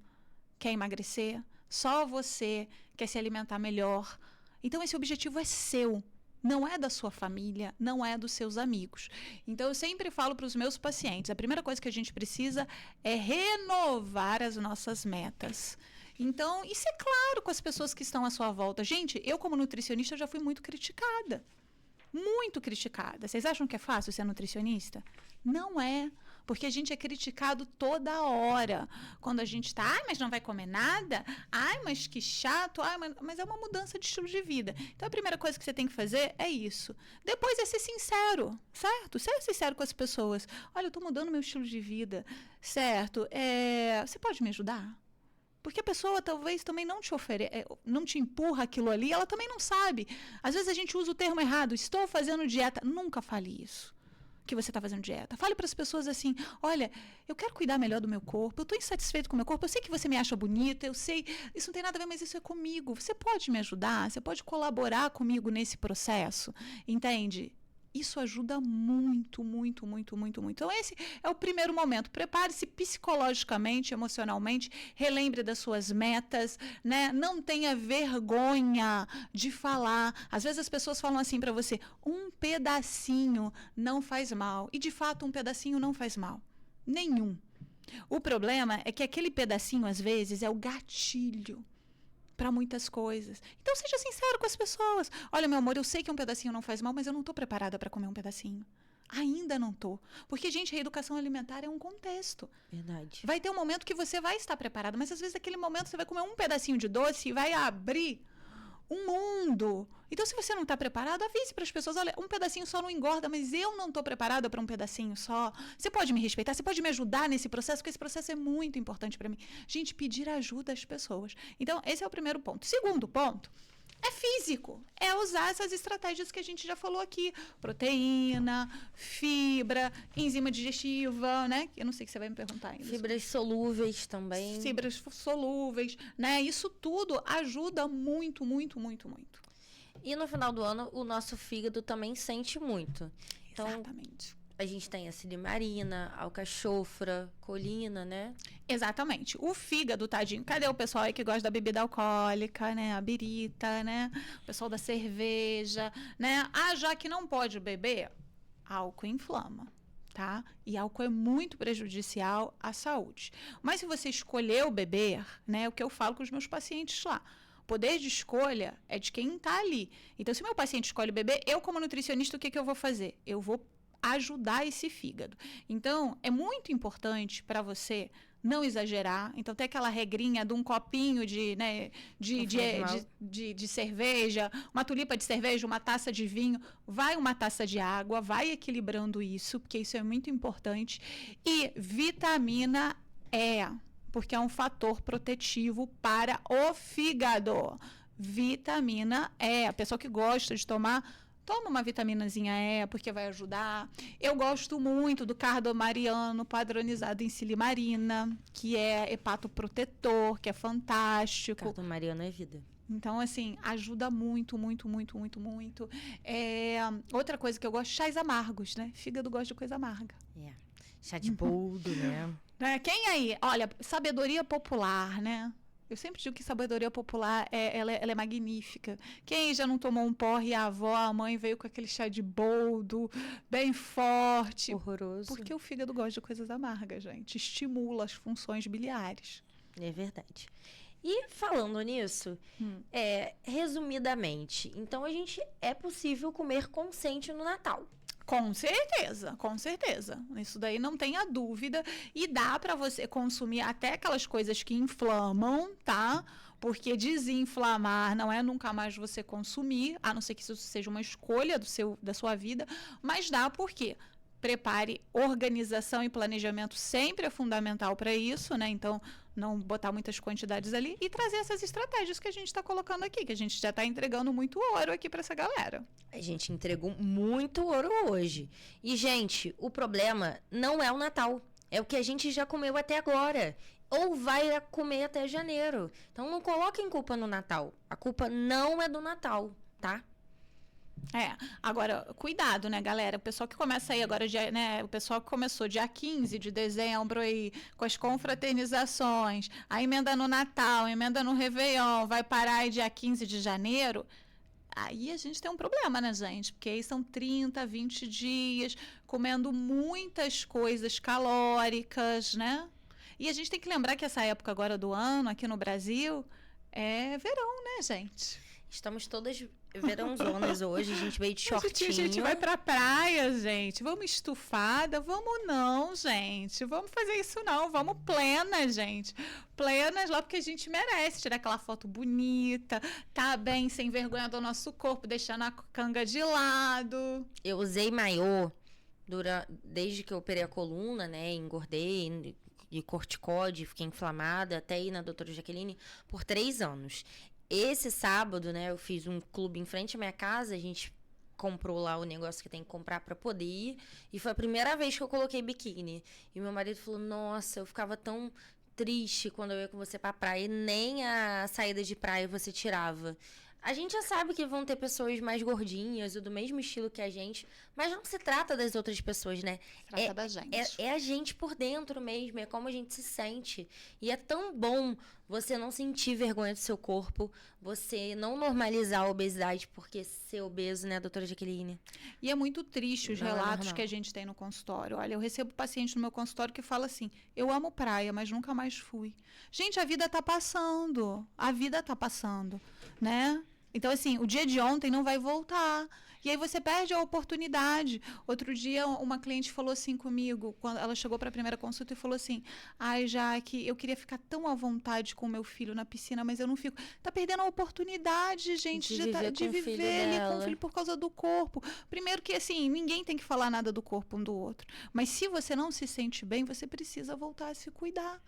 quer emagrecer, só você quer se alimentar melhor. Então esse objetivo é seu, não é da sua família, não é dos seus amigos. Então eu sempre falo para os meus pacientes, a primeira coisa que a gente precisa é renovar as nossas metas. Então, isso é claro com as pessoas que estão à sua volta. Gente, eu como nutricionista já fui muito criticada. Muito criticada. Vocês acham que é fácil ser nutricionista? Não é. Porque a gente é criticado toda hora. Quando a gente está, mas não vai comer nada? Ai, mas que chato. Ai, mas é uma mudança de estilo de vida. Então, a primeira coisa que você tem que fazer é isso. Depois é ser sincero, certo? Ser sincero com as pessoas. Olha, eu estou mudando meu estilo de vida, certo? Você pode me ajudar? Porque a pessoa talvez também não te empurra aquilo ali, ela também não sabe. Às vezes a gente usa o termo errado, estou fazendo dieta. Nunca fale isso, que você está fazendo dieta. Fale para as pessoas assim, olha, eu quero cuidar melhor do meu corpo, eu estou insatisfeito com o meu corpo, eu sei que você me acha bonita, eu sei, isso não tem nada a ver, mas isso é comigo. Você pode me ajudar? Você pode colaborar comigo nesse processo? Entende? Isso ajuda muito, muito, muito, muito, muito. Então, esse é o primeiro momento. Prepare-se psicologicamente, emocionalmente, relembre das suas metas, né? Não tenha vergonha de falar. Às vezes as pessoas falam assim para você, um pedacinho não faz mal. E, de fato, um pedacinho não faz mal. Nenhum. O problema é que aquele pedacinho, às vezes, é o gatilho para muitas coisas. Então, seja sincero com as pessoas. Olha, meu amor, eu sei que um pedacinho não faz mal, mas eu não estou preparada para comer um pedacinho. Ainda não estou. Porque, gente, a educação alimentar é um contexto. Verdade. Vai ter um momento que você vai estar preparada, mas às vezes naquele momento você vai comer um pedacinho de doce e vai abrir um mundo. Então, se você não está preparado, avise para as pessoas, olha, um pedacinho só não engorda, mas eu não estou preparada para um pedacinho só. Você pode me respeitar? Você pode me ajudar nesse processo? Porque esse processo é muito importante para mim. Gente, pedir ajuda às pessoas. Então, esse é o primeiro ponto. Segundo ponto, é físico. É usar essas estratégias que a gente já falou aqui. Proteína, fibra, enzima digestiva, né? Eu não sei o que você vai me perguntar ainda. Fibras solúveis também. Fibras solúveis, né? Isso tudo ajuda muito, muito, muito, muito. E no final do ano, o nosso fígado também sente muito. Então, exatamente. A gente tem a silimarina, alcachofra, colina, né? Exatamente. O fígado, tadinho. Cadê o pessoal aí que gosta da bebida alcoólica, né? A birita, né? O pessoal da cerveja, né? Ah, já que não pode beber, álcool inflama, tá? E álcool é muito prejudicial à saúde. Mas se você escolheu beber, né, o que eu falo com os meus pacientes lá, o poder de escolha é de quem está ali. Então, se meu paciente escolhe beber, eu como nutricionista, o que eu vou fazer? Eu vou ajudar esse fígado. Então, é muito importante para você não exagerar. Então, tem aquela regrinha de um copinho de cerveja, uma tulipa de cerveja, uma taça de vinho, vai uma taça de água, vai equilibrando isso, porque isso é muito importante. E vitamina E, porque é um fator protetivo para o fígado. Vitamina E. A pessoa que gosta de tomar, toma uma vitaminazinha E, porque vai ajudar. Eu gosto muito do cardomariano padronizado em silimarina, que é hepatoprotetor, que é fantástico. Cardomariano é vida. Então, assim, ajuda muito, muito, muito, muito, muito. Outra coisa que eu gosto, chás amargos, né? Fígado gosta de coisa amarga. Chá de boldo, né? Quem aí? Olha, sabedoria popular, né? Eu sempre digo que sabedoria popular, ela é magnífica. Quem já não tomou um porre, a avó, a mãe veio com aquele chá de boldo, bem forte. Horroroso. Porque o fígado gosta de coisas amargas, gente. Estimula as funções biliares. É verdade. E falando nisso, resumidamente, então é possível comer consciente no Natal. Com certeza, com certeza. Isso daí não tenha dúvida. E dá para você consumir até aquelas coisas que inflamam, tá? Porque desinflamar não é nunca mais você consumir, a não ser que isso seja uma escolha da sua vida. Mas dá porque prepare, organização e planejamento sempre é fundamental para isso, né? Então, não botar muitas quantidades ali e trazer essas estratégias que a gente está colocando aqui, que a gente já está entregando muito ouro aqui para essa galera. A gente entregou muito ouro hoje. E, gente, o problema não é o Natal. É o que a gente já comeu até agora. Ou vai comer até janeiro. Então, não coloquem culpa no Natal. A culpa não é do Natal, tá? Agora, cuidado, né, galera? O pessoal que começa aí agora, né? O pessoal que começou dia 15 de dezembro aí, com as confraternizações, a emenda no Natal, a emenda no Réveillon, vai parar aí dia 15 de janeiro. Aí a gente tem um problema, né, gente? Porque aí são 30, 20 dias comendo muitas coisas calóricas, né? E a gente tem que lembrar que essa época agora do ano, aqui no Brasil, é verão, né, gente? Estamos todas verãozonas hoje, a gente veio de shortinho. A gente vai pra praia, gente. Vamos estufada? Vamos não, gente. Vamos fazer isso não. Vamos plenas, gente. Plenas lá porque a gente merece tirar aquela foto bonita, tá bem, sem vergonha do nosso corpo, deixando a canga de lado. Eu usei maiô desde que eu operei a coluna, né? Engordei de corticóide, fiquei inflamada, até ir na doutora Jaqueline por 3 anos. Esse sábado, né, eu fiz um clube em frente à minha casa, a gente comprou lá o negócio que tem que comprar pra poder ir, e foi a primeira vez que eu coloquei biquíni. E meu marido falou, nossa, eu ficava tão triste quando eu ia com você pra praia, e nem a saída de praia você tirava. A gente já sabe que vão ter pessoas mais gordinhas ou do mesmo estilo que a gente, mas não se trata das outras pessoas, né? Trata da gente. É a gente por dentro mesmo, é como a gente se sente. E é tão bom você não sentir vergonha do seu corpo, você não normalizar a obesidade, porque ser obeso, né, doutora Jaqueline? E é muito triste os Não é relatos normal. que a gente tem no consultório. Olha, eu recebo paciente no meu consultório que fala assim, eu amo praia, mas nunca mais fui. Gente, a vida tá passando. A vida tá passando, né? Então, assim, o dia de ontem não vai voltar. E aí você perde a oportunidade. Outro dia, uma cliente falou assim comigo, quando ela chegou para a primeira consulta e falou assim, ai, Jaque, eu queria ficar tão à vontade com o meu filho na piscina, mas eu não fico. Tá perdendo a oportunidade, gente, De viver ali dela. com o filho por causa do corpo. Primeiro que, assim, ninguém tem que falar nada do corpo um do outro. Mas se você não se sente bem, você precisa voltar a se cuidar.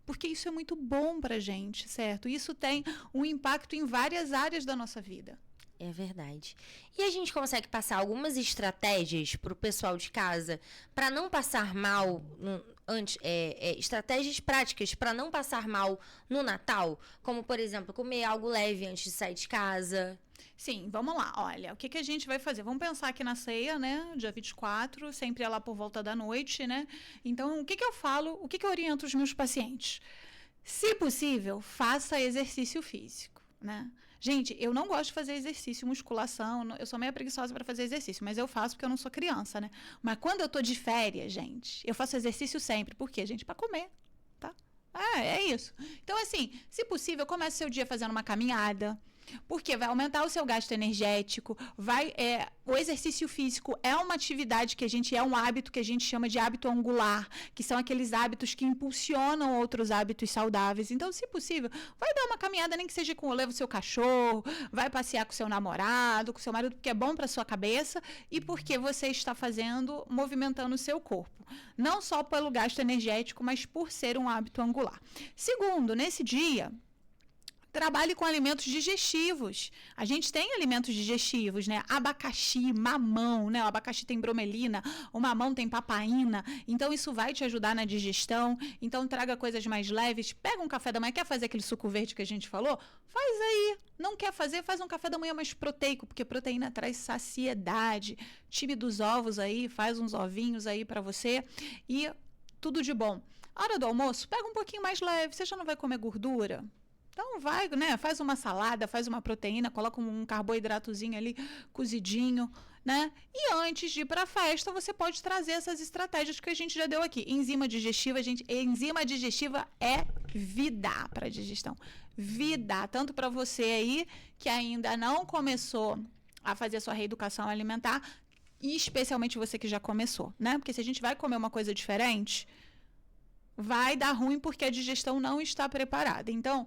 Porque isso é muito bom pra gente, certo? Isso tem um impacto em várias áreas da nossa vida. É verdade. E a gente consegue passar algumas estratégias pro pessoal de casa para não passar mal estratégias práticas para não passar mal no Natal, como por exemplo comer algo leve antes de sair de casa. Sim, vamos lá. Olha, o que a gente vai fazer? Vamos pensar aqui na ceia, né? Dia 24, sempre é lá por volta da noite, né? Então, o que eu falo, o que eu oriento os meus pacientes? Se possível, faça exercício físico, né? Gente, eu não gosto de fazer exercício, musculação, eu sou meio preguiçosa para fazer exercício, mas eu faço porque eu não sou criança, né? Mas quando eu tô de férias, gente, eu faço exercício sempre. Por quê, gente? Para comer, tá? É isso. Então, assim, se possível, comece seu dia fazendo uma caminhada, porque vai aumentar o seu gasto energético, o exercício físico é uma atividade é um hábito que a gente chama de hábito angular, que são aqueles hábitos que impulsionam outros hábitos saudáveis. Então, se possível, vai dar uma caminhada, nem que seja leva o seu cachorro, vai passear com o seu namorado, com o seu marido, porque é bom para sua cabeça e porque você está movimentando o seu corpo. Não só pelo gasto energético, mas por ser um hábito angular. Segundo, nesse dia, trabalhe com alimentos digestivos. A gente tem alimentos digestivos, né? Abacaxi, mamão, né? O abacaxi tem bromelina, o mamão tem papaína. Então, isso vai te ajudar na digestão. Então, traga coisas mais leves. Pega um café da manhã. Quer fazer aquele suco verde que a gente falou? Faz aí. Não quer fazer? Faz um café da manhã mais proteico, porque proteína traz saciedade. Time dos ovos aí, faz uns ovinhos aí pra você. E tudo de bom. A hora do almoço, pega um pouquinho mais leve. Você já não vai comer gordura? Então vai, né? Faz uma salada, faz uma proteína, coloca um carboidratozinho ali cozidinho, né? E antes de ir para a festa, você pode trazer essas estratégias que a gente já deu aqui. Enzima digestiva, enzima digestiva é vida para digestão. Vida, tanto para você aí que ainda não começou a fazer a sua reeducação alimentar, e especialmente você que já começou, né? Porque se a gente vai comer uma coisa diferente, vai dar ruim porque a digestão não está preparada. Então,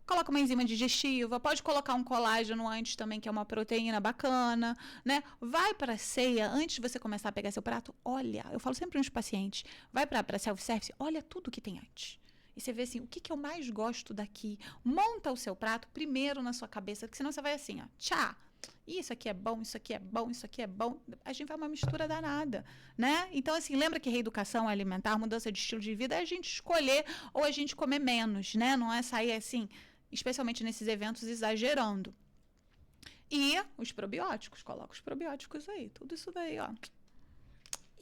coloca uma enzima digestiva, pode colocar um colágeno antes também, que é uma proteína bacana, né? Vai para a ceia, antes de você começar a pegar seu prato, olha, eu falo sempre para os pacientes, vai para self-service, olha tudo que tem antes. E você vê assim, o que eu mais gosto daqui? Monta o seu prato primeiro na sua cabeça, porque senão você vai assim, ó, tchá, isso aqui é bom, isso aqui é bom, isso aqui é bom. A gente vai uma mistura danada, né? Então, assim, lembra que reeducação alimentar, mudança de estilo de vida, é a gente escolher ou a gente comer menos, né? Não é sair assim, especialmente nesses eventos, exagerando. E os probióticos, coloca os probióticos aí, tudo isso daí, ó.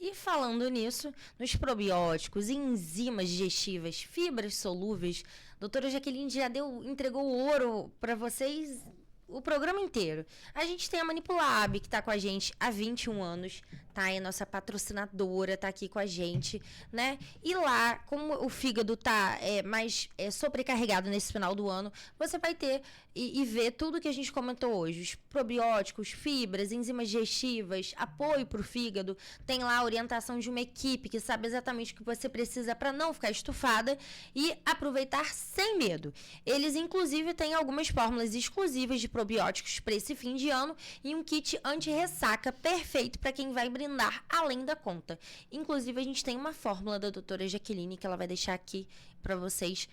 E falando nisso, nos probióticos, enzimas digestivas, fibras solúveis, doutora Jaqueline já entregou ouro para vocês o programa inteiro. A gente tem a Manipulab, que tá com a gente há 21 anos, tá? É nossa patrocinadora, tá aqui com a gente, né? E lá, como o fígado tá mais sobrecarregado nesse final do ano, você vai ter e ver tudo que a gente comentou hoje. Os probióticos, fibras, enzimas digestivas, apoio pro fígado. Tem lá a orientação de uma equipe que sabe exatamente o que você precisa para não ficar estufada e aproveitar sem medo. Eles, inclusive, têm algumas fórmulas exclusivas de probióticos para esse fim de ano e um kit anti-ressaca perfeito para quem vai brindar além da conta. Inclusive, a gente tem uma fórmula da doutora Jaqueline que ela vai deixar aqui para vocês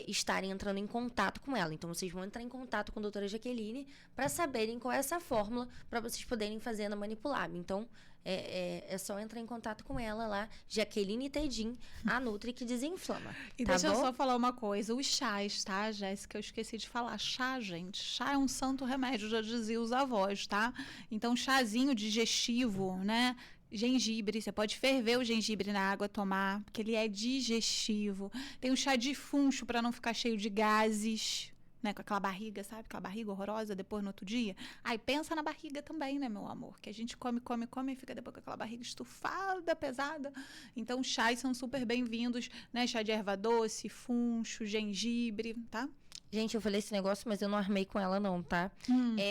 estarem entrando em contato com ela. Então, vocês vão entrar em contato com a doutora Jaqueline para saberem qual é essa fórmula para vocês poderem fazer na Manipulab. Então, é só entrar em contato com ela lá, Jaqueline Tedim, a Nutri que desinflama. E tá deixa eu bom? só falar uma coisa, os chás, tá, Jéssica? Eu esqueci de falar. Chá, gente, chá é um santo remédio, já dizia os avós, tá? Então, chazinho digestivo, né? Gengibre, você pode ferver o gengibre na água, tomar, porque ele é digestivo. Tem o chá de funcho para não ficar cheio de gases, né? Com aquela barriga, sabe? Aquela barriga horrorosa depois no outro dia. Aí pensa na barriga também, né, meu amor? Que a gente come e fica depois com aquela barriga estufada, pesada. Então, chás são super bem-vindos, né? Chá de erva doce, funcho, gengibre, tá? Gente, eu falei esse negócio, mas eu não armei com ela não, tá?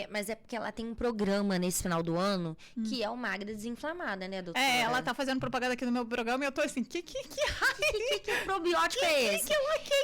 Mas é porque ela tem um programa nesse final do ano que é o Magra Desinflamada, né, doutora? Ela tá fazendo propaganda aqui no meu programa e eu tô assim, que probiótico é esse? que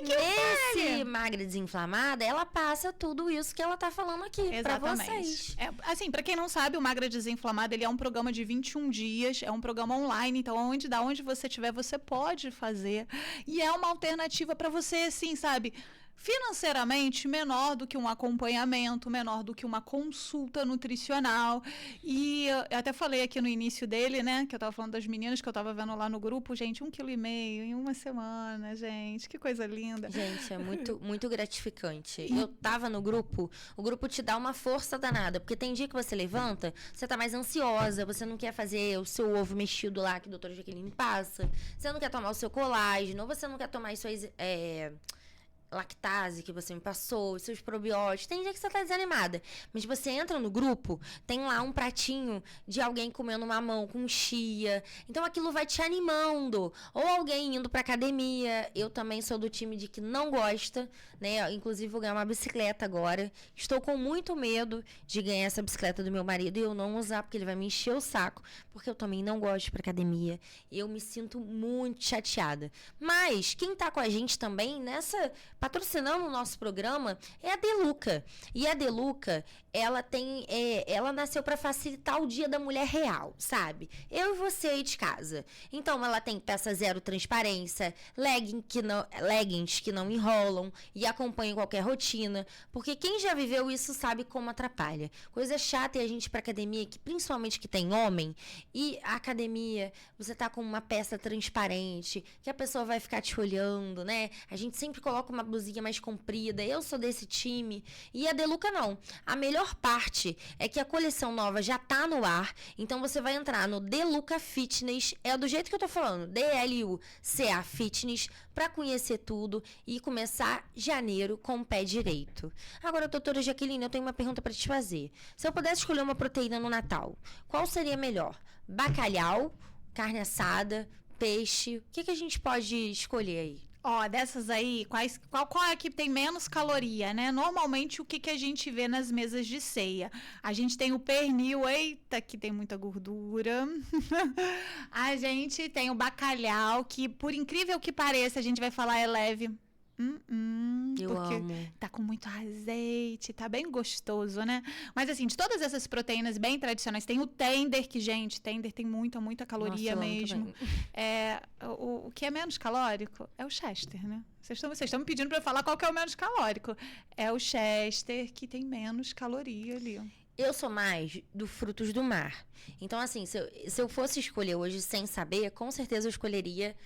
Nesse Magra Desinflamada, ela passa tudo isso que ela tá falando aqui pra vocês. Assim, pra quem não sabe, o Magra Desinflamada, ele é um programa de 21 dias, é um programa online, então da onde você estiver, você pode fazer. E é uma alternativa pra você, assim, sabe? Financeiramente menor do que um acompanhamento, menor do que uma consulta nutricional. E eu até falei aqui no início dele, né, que eu tava falando das meninas que eu tava vendo lá no grupo, gente, 1,5 kg em uma semana, gente, que coisa linda. Gente, é muito, muito gratificante. Eu tava no grupo, o grupo te dá uma força danada, porque tem dia que você levanta, você tá mais ansiosa, você não quer fazer o seu ovo mexido lá que a doutora Jaqueline passa, você não quer tomar o seu colágeno, ou você não quer tomar as suas lactase que você me passou, os seus probióticos. Tem dia que você tá desanimada, mas você entra no grupo, tem lá um pratinho de alguém comendo mamão com chia. Então aquilo vai te animando. Ou alguém indo pra academia. Eu também sou do time de que não gosta, né? Inclusive vou ganhar uma bicicleta agora. Estou com muito medo de ganhar essa bicicleta do meu marido e eu não usar, porque ele vai me encher o saco, porque eu também não gosto de ir pra academia. Eu me sinto muito chateada. Mas quem tá com a gente também nessa, patrocinando o nosso programa, é a Deluca. E a Deluca, ela nasceu para facilitar o Dia da Mulher Real, sabe? Eu e você aí de casa. Então, ela tem peça zero transparência, leggings que não enrolam e acompanham qualquer rotina, porque quem já viveu isso sabe como atrapalha. Coisa chata é a gente ir pra academia, que principalmente que tem homem, e a academia, você tá com uma peça transparente, que a pessoa vai ficar te olhando, né? A gente sempre coloca uma blusinha mais comprida, eu sou desse time, e a Deluca não. A melhor parte é que a coleção nova já tá no ar, então você vai entrar no Deluca Fitness, é do jeito que eu tô falando, DLUCA Fitness, pra conhecer tudo e começar janeiro com o pé direito. Agora, doutora Jaqueline, eu tenho uma pergunta pra te fazer. Se eu pudesse escolher uma proteína no Natal, qual seria melhor? Bacalhau, carne assada, peixe? O que a gente pode escolher aí? Ó, dessas aí, qual é a que tem menos caloria, né? Normalmente, o que a gente vê nas mesas de ceia? A gente tem o pernil, eita, que tem muita gordura. A gente tem o bacalhau, que por incrível que pareça, a gente vai falar é leve. Eu porque amo. tá com muito azeite, tá bem gostoso, né? Mas assim, de todas essas proteínas bem tradicionais, tem o tender, que, gente, tender tem muita caloria. Nossa, eu amo mesmo. também. O que é menos calórico é o Chester, né? Vocês estão me pedindo pra eu falar qual que é o menos calórico. É o Chester, que tem menos caloria ali. Eu sou mais do frutos do mar. Então, assim, se eu fosse escolher hoje sem saber, com certeza eu escolheria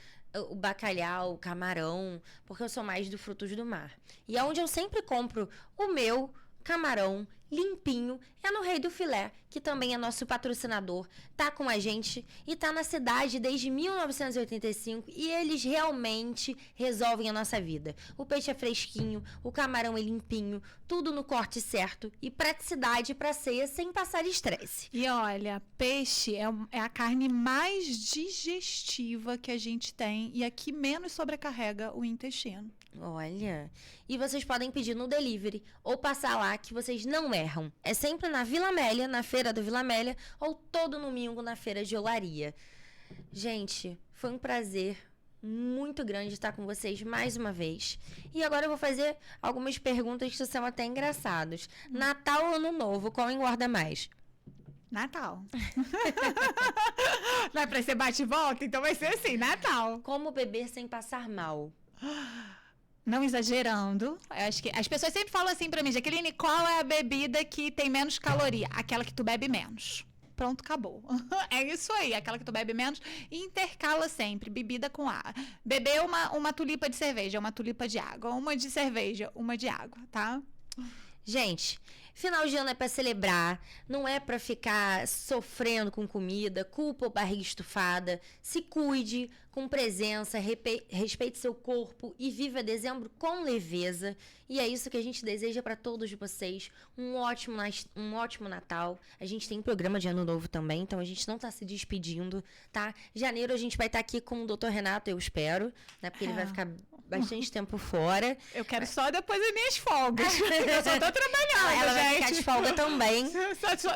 o bacalhau, o camarão, porque eu sou mais do frutos do mar. E é onde eu sempre compro o meu camarão limpinho, é no Rei do Filé, que também é nosso patrocinador, tá com a gente e tá na cidade desde 1985 e eles realmente resolvem a nossa vida. O peixe é fresquinho, o camarão é limpinho, tudo no corte certo e praticidade para ceia sem passar estresse. E olha, peixe é a carne mais digestiva que a gente tem e a que menos sobrecarrega o intestino. Olha, e vocês podem pedir no delivery ou passar lá que vocês não erram. É sempre na Vila Amélia, na feira do Vila Amélia, ou todo domingo na feira de Olaria. Gente, foi um prazer muito grande estar com vocês mais uma vez. E agora eu vou fazer algumas perguntas que são até engraçadas. Natal ou Ano Novo, qual engorda mais? Natal. Não é pra ser bate e volta? Então vai ser assim, Natal. Como beber sem passar mal? Não exagerando. Eu acho que as pessoas sempre falam assim pra mim, Jaqueline, qual é a bebida que tem menos caloria? Aquela que tu bebe menos. Pronto, acabou. É isso aí, aquela que tu bebe menos e intercala sempre, bebida com água. Beber uma tulipa de cerveja, uma tulipa de água. Uma de cerveja, uma de água, tá? Gente, final de ano é pra celebrar, não é pra ficar sofrendo com comida, culpa ou barriga estufada. Se cuide com presença, respeite seu corpo e viva dezembro com leveza. E é isso que a gente deseja pra todos vocês. Um ótimo Natal. A gente tem programa de Ano Novo também, então a gente não tá se despedindo, tá? Janeiro a gente vai estar aqui com o Dr. Renato, eu espero, né? Porque ele vai ficar bastante tempo fora. Eu quero só depois das minhas folgas. Eu só tô trabalhando, ela gente. vai ficar de folga também.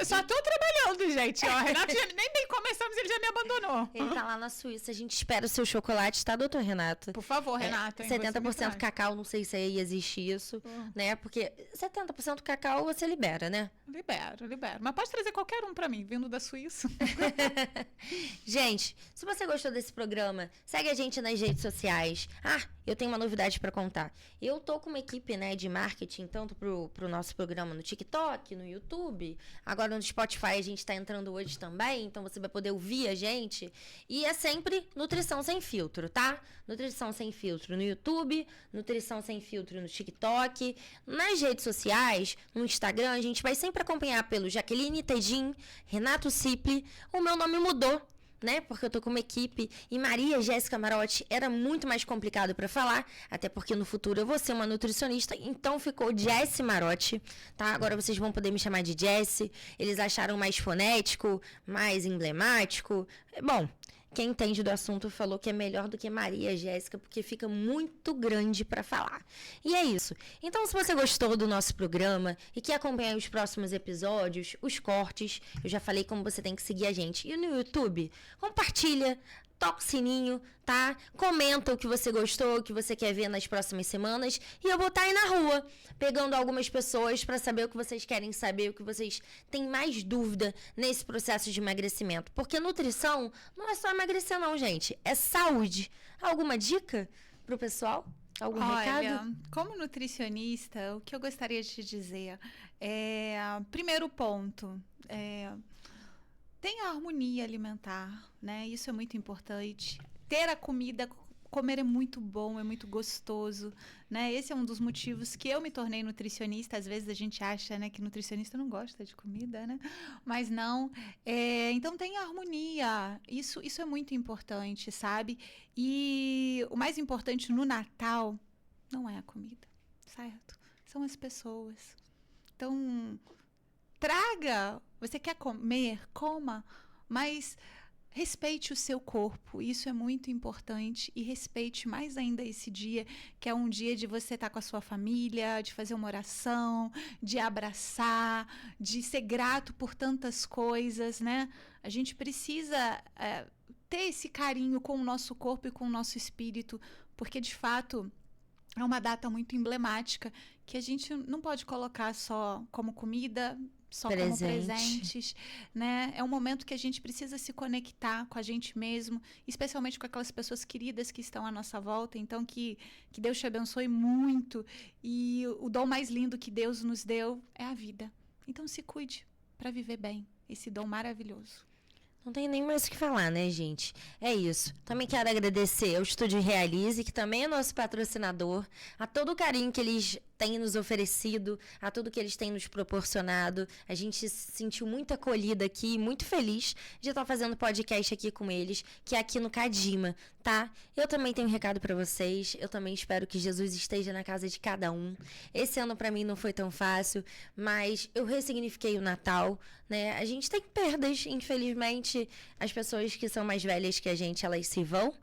Só tô trabalhando, gente. Ó, Renato, nem começamos, ele já me abandonou. Ele tá lá na Suíça. A gente espera o seu chocolate, tá, doutor Renato? Por favor, Renato. 70% cacau, não sei se aí existe isso, né? Porque 70% cacau você libera, né? Libero. Mas pode trazer qualquer um pra mim, vindo da Suíça. Gente, se você gostou desse programa, segue a gente nas redes sociais. Eu tenho uma novidade pra contar. Eu tô com uma equipe, né, de marketing, tanto pro nosso programa no TikTok, no YouTube, agora no Spotify a gente tá entrando hoje também, então você vai poder ouvir a gente. E é sempre Nutrição Sem Filtro, tá? Nutrição Sem Filtro no YouTube, Nutrição Sem Filtro no TikTok, nas redes sociais, no Instagram, a gente vai sempre acompanhar pelo Jaqueline Tedin, Renato Cipli. O meu nome mudou, né? Porque eu tô com uma equipe. E Maria Jéssica Marotti era muito mais complicado para falar, até porque no futuro eu vou ser uma nutricionista. Então ficou Jessie Marotti, tá? Agora vocês vão poder me chamar de Jessie. Eles acharam mais fonético, mais emblemático. Bom, quem entende do assunto falou que é melhor do que Maria Jéssica, porque fica muito grande para falar. E é isso. Então, se você gostou do nosso programa e quer acompanhar os próximos episódios, os cortes, eu já falei como você tem que seguir a gente. E no YouTube, compartilha, toca o sininho, tá? Comenta o que você gostou, o que você quer ver nas próximas semanas. E eu vou estar aí na rua, pegando algumas pessoas para saber o que vocês querem saber, o que vocês têm mais dúvida nesse processo de emagrecimento. Porque nutrição não é só emagrecer não, gente. É saúde. Alguma dica pro pessoal? Algum recado? Como nutricionista, o que eu gostaria de te dizer primeiro ponto, tenha harmonia alimentar, né? Isso é muito importante. Ter a comida, comer é muito bom, é muito gostoso, né? Esse é um dos motivos que eu me tornei nutricionista. Às vezes a gente acha, né, que nutricionista não gosta de comida, né? Mas não. Então tenha harmonia. Isso é muito importante, sabe? E o mais importante no Natal não é a comida, certo? São as pessoas. Então, traga. Você quer comer? Coma. Mas respeite o seu corpo. Isso é muito importante. E respeite mais ainda esse dia, que é um dia de você estar com a sua família, de fazer uma oração, de abraçar, de ser grato por tantas coisas, né? A gente precisa ter esse carinho com o nosso corpo e com o nosso espírito, porque, de fato, é uma data muito emblemática que a gente não pode colocar só como comida, só como presentes, né? É um momento que a gente precisa se conectar com a gente mesmo, especialmente com aquelas pessoas queridas que estão à nossa volta. Então, que Deus te abençoe muito. E o dom mais lindo que Deus nos deu é a vida. Então, se cuide para viver bem esse dom maravilhoso. Não tem nem mais o que falar, né, gente? É isso. Também quero agradecer ao Estúdio Realize, que também é nosso patrocinador, a todo o carinho que eles têm nos oferecido, a tudo que eles têm nos proporcionado. A gente se sentiu muito acolhida aqui, muito feliz de estar fazendo podcast aqui com eles, que é aqui no Cadima, tá? Eu também tenho um recado para vocês. Eu também espero que Jesus esteja na casa de cada um. Esse ano para mim não foi tão fácil, mas eu ressignifiquei o Natal, né? A gente tem perdas, infelizmente. As pessoas que são mais velhas que a gente, elas se vão,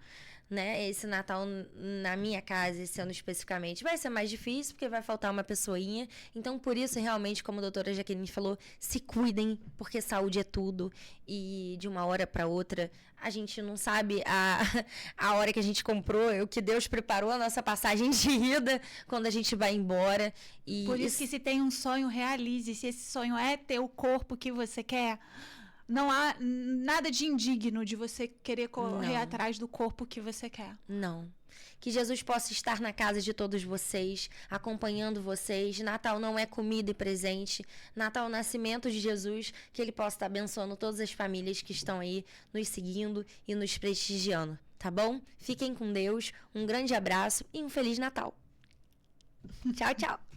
né? Esse Natal na minha casa, esse ano especificamente, vai ser mais difícil porque vai faltar uma pessoinha. Então, por isso, realmente, como a doutora Jaqueline falou, se cuidem, porque saúde é tudo. E de uma hora para outra, a gente não sabe a hora que a gente comprou, o que Deus preparou a nossa passagem de ida quando a gente vai embora. E por isso que se tem um sonho, realize. Se esse sonho é ter o corpo que você quer, não há nada de indigno de você querer correr atrás do corpo que você quer. Não. Que Jesus possa estar na casa de todos vocês, acompanhando vocês. Natal não é comida e presente. Natal é o nascimento de Jesus. Que Ele possa estar abençoando todas as famílias que estão aí nos seguindo e nos prestigiando. Tá bom? Fiquem com Deus. Um grande abraço e um Feliz Natal. Tchau, tchau.